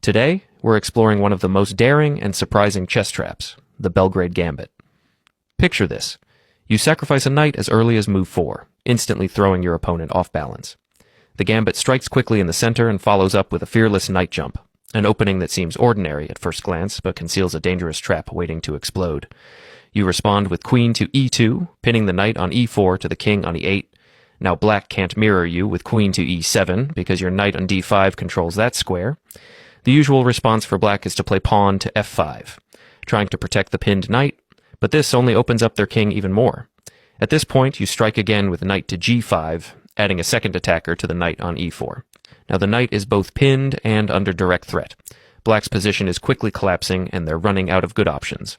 Today, we're exploring one of the most daring and surprising chess traps, the Belgrade Gambit. Picture this. You sacrifice a knight as early as move 4, instantly throwing your opponent off balance. The gambit strikes quickly in the center and follows up with a fearless knight jump, an opening that seems ordinary at first glance but conceals a dangerous trap waiting to explode. You respond with queen to e2, pinning the knight on e4 to the king on e8. Now black can't mirror you with queen to e7 because your knight on d5 controls that square. The usual response for black is to play pawn to f5, trying to protect the pinned knight, but this only opens up their king even more. At this point, you strike again with knight to g5, adding a second attacker to the knight on e4. Now the knight is both pinned and under direct threat. Black's position is quickly collapsing and they're running out of good options.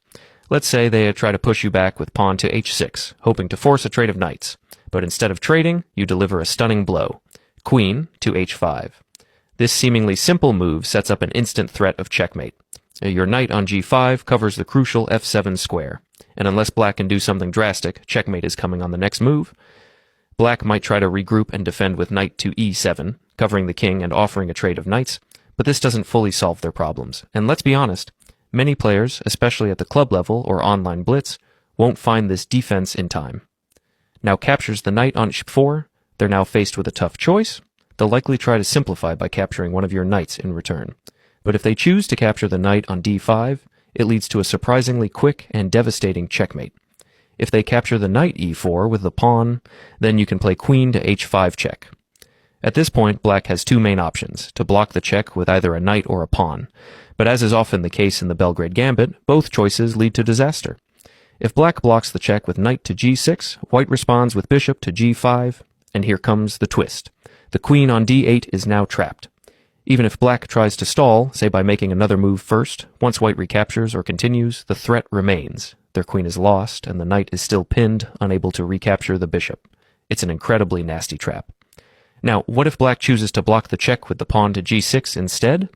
Let's say they try to push you back with pawn to h6, hoping to force a trade of knights. But instead of trading, you deliver a stunning blow. Queen to h5. This seemingly simple move sets up an instant threat of checkmate. Your knight on g5 covers the crucial f7 square, and unless black can do something drastic, checkmate is coming on the next move. Black might try to regroup and defend with knight to e7, covering the king and offering a trade of knights, but this doesn't fully solve their problems. And let's be honest, many players, especially at the club level or online blitz, won't find this defense in time. Now captures the knight on h4, they're now faced with a tough choice. They'll likely try to simplify by capturing one of your knights in return. But if they choose to capture the knight on d5, it leads to a surprisingly quick and devastating checkmate. If they capture the knight e4 with the pawn, then you can play queen to h5 check. At this point, black has two main options, to block the check with either a knight or a pawn. But as is often the case in the Belgrade Gambit, both choices lead to disaster. If black blocks the check with knight to g6, white responds with bishop to g5, and here comes the twist. The queen on d8 is now trapped. Even if black tries to stall, say by making another move first, once white recaptures or continues, the threat remains. Their queen is lost, and the knight is still pinned, unable to recapture the bishop. It's an incredibly nasty trap. Now, what if black chooses to block the check with the pawn to g6 instead?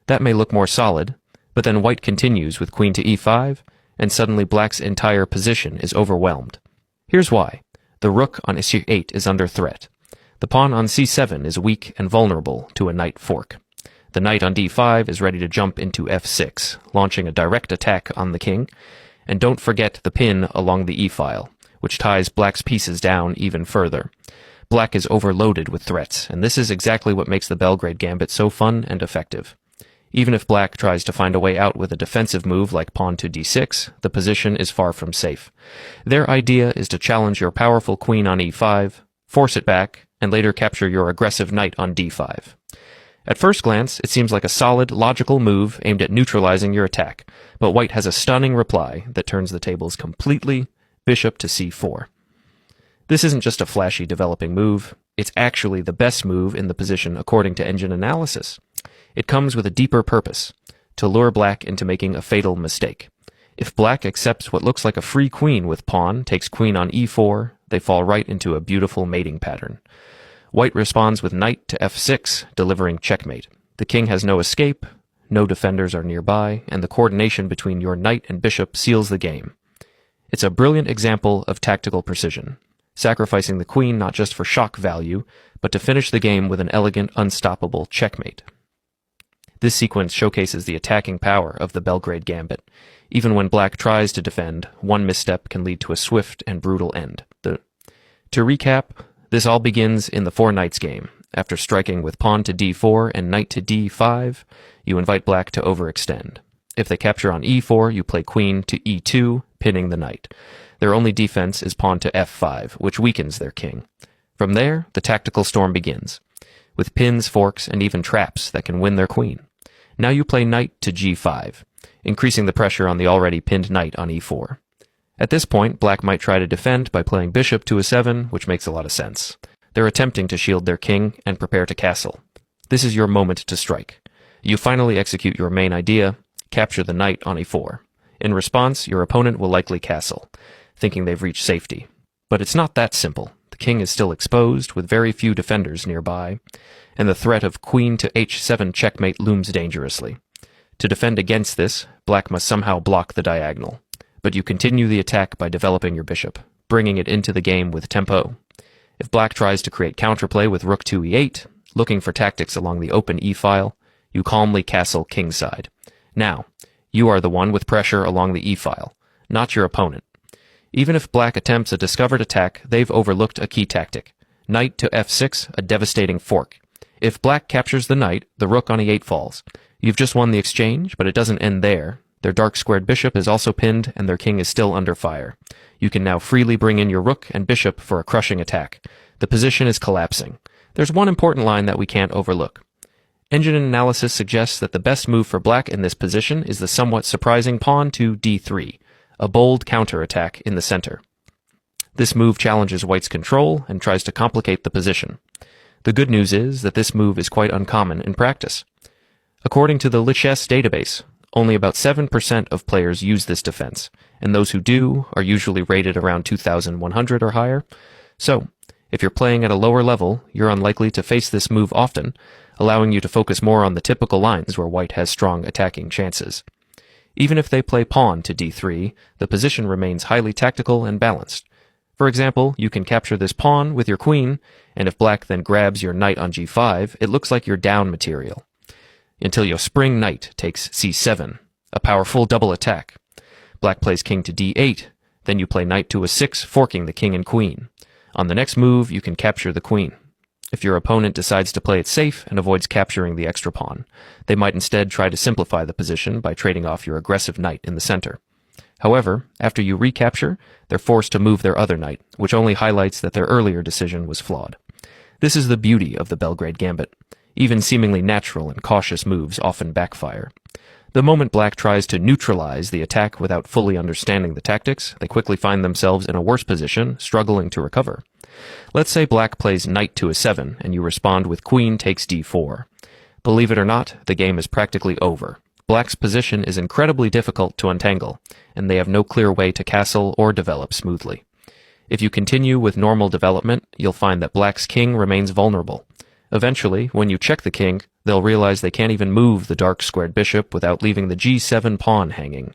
That may look more solid, but then white continues with queen to e5, and suddenly black's entire position is overwhelmed. Here's why. The rook on c8 is under threat. The pawn on c7 is weak and vulnerable to a knight fork. The knight on d5 is ready to jump into f6, launching a direct attack on the king. And don't forget the pin along the e-file, which ties black's pieces down even further. Black is overloaded with threats, and this is exactly what makes the Belgrade Gambit so fun and effective. Even if black tries to find a way out with a defensive move like pawn to d6, the position is far from safe. Their idea is to challenge your powerful queen on e5, force it back, and later capture your aggressive knight on d5. At first glance, it seems like a solid, logical move aimed at neutralizing your attack, but white has a stunning reply that turns the tables completely, bishop to c4. This isn't just a flashy developing move, it's actually the best move in the position according to engine analysis. It comes with a deeper purpose, to lure black into making a fatal mistake. If black accepts what looks like a free queen with pawn, takes queen on e4, they fall right into a beautiful mating pattern. White responds with knight to f6, delivering checkmate. The king has no escape, no defenders are nearby, and the coordination between your knight and bishop seals the game. It's a brilliant example of tactical precision, sacrificing the queen not just for shock value, but to finish the game with an elegant, unstoppable checkmate. This sequence showcases the attacking power of the Belgrade Gambit. Even when black tries to defend, one misstep can lead to a swift and brutal end. To recap, this all begins in the four knights game. After striking with pawn to d4 and knight to d5, you invite black to overextend. If they capture on e4, you play queen to e2, pinning the knight. Their only defense is pawn to f5, which weakens their king. From there, the tactical storm begins, with pins, forks, and even traps that can win their queen. Now you play knight to g5, increasing the pressure on the already pinned knight on e4. At this point, black might try to defend by playing bishop to a7, which makes a lot of sense. They're attempting to shield their king and prepare to castle. This is your moment to strike. You finally execute your main idea, capture the knight on e4. In response, your opponent will likely castle, thinking they've reached safety. But it's not that simple. The king is still exposed, with very few defenders nearby, and the threat of queen to h7 checkmate looms dangerously. To defend against this, black must somehow block the diagonal. But you continue the attack by developing your bishop, bringing it into the game with tempo. If black tries to create counterplay with rook to e8, looking for tactics along the open e-file, You calmly castle kingside. Now, you are the one with pressure along the e-file, not your opponent. Even if black attempts a discovered attack, they've overlooked a key tactic. Knight to f6, a devastating fork. If black captures the knight, the rook on e8 falls. You've just won the exchange, but it doesn't end there. Their dark-squared bishop is also pinned, and their king is still under fire. You can now freely bring in your rook and bishop for a crushing attack. The position is collapsing. There's one important line that we can't overlook. Engine analysis suggests that the best move for black in this position is the somewhat surprising pawn to d3, a bold counterattack in the center. This move challenges white's control and tries to complicate the position. The good news is that this move is quite uncommon in practice. According to the Lichess database, only about 7% of players use this defense, and those who do are usually rated around 2,100 or higher. So, if you're playing at a lower level, you're unlikely to face this move often, allowing you to focus more on the typical lines where white has strong attacking chances. Even if they play pawn to d3, the position remains highly tactical and balanced. For example, you can capture this pawn with your queen, and if black then grabs your knight on g5, it looks like you're down material. Until your spring knight takes c7, a powerful double attack. Black plays king to d8, then you play knight to a6, forking the king and queen. On the next move, you can capture the queen. If your opponent decides to play it safe and avoids capturing the extra pawn, they might instead try to simplify the position by trading off your aggressive knight in the center. However, after you recapture, they're forced to move their other knight, which only highlights that their earlier decision was flawed. This is the beauty of the Belgrade Gambit. Even seemingly natural and cautious moves often backfire. The moment black tries to neutralize the attack without fully understanding the tactics, they quickly find themselves in a worse position, struggling to recover. Let's say black plays knight to a7, and you respond with queen takes d4. Believe it or not, the game is practically over. Black's position is incredibly difficult to untangle, and they have no clear way to castle or develop smoothly. If you continue with normal development, you'll find that black's king remains vulnerable. Eventually, when you check the king, they'll realize they can't even move the dark-squared bishop without leaving the g7 pawn hanging.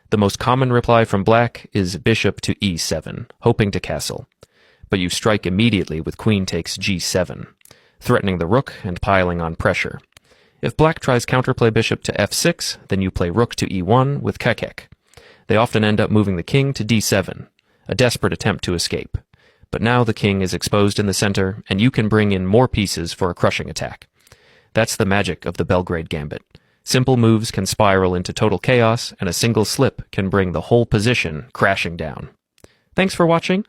The most common reply from black is bishop to e7, hoping to castle. But you strike immediately with queen takes g7, threatening the rook and piling on pressure. If black tries counterplay bishop to f6, then you play rook to e1 with kekek. They often end up moving the king to d7, a desperate attempt to escape. But now the king is exposed in the center, and you can bring in more pieces for a crushing attack. That's the magic of the Belgrade Gambit. Simple moves can spiral into total chaos, and a single slip can bring the whole position crashing down. Thanks for watching.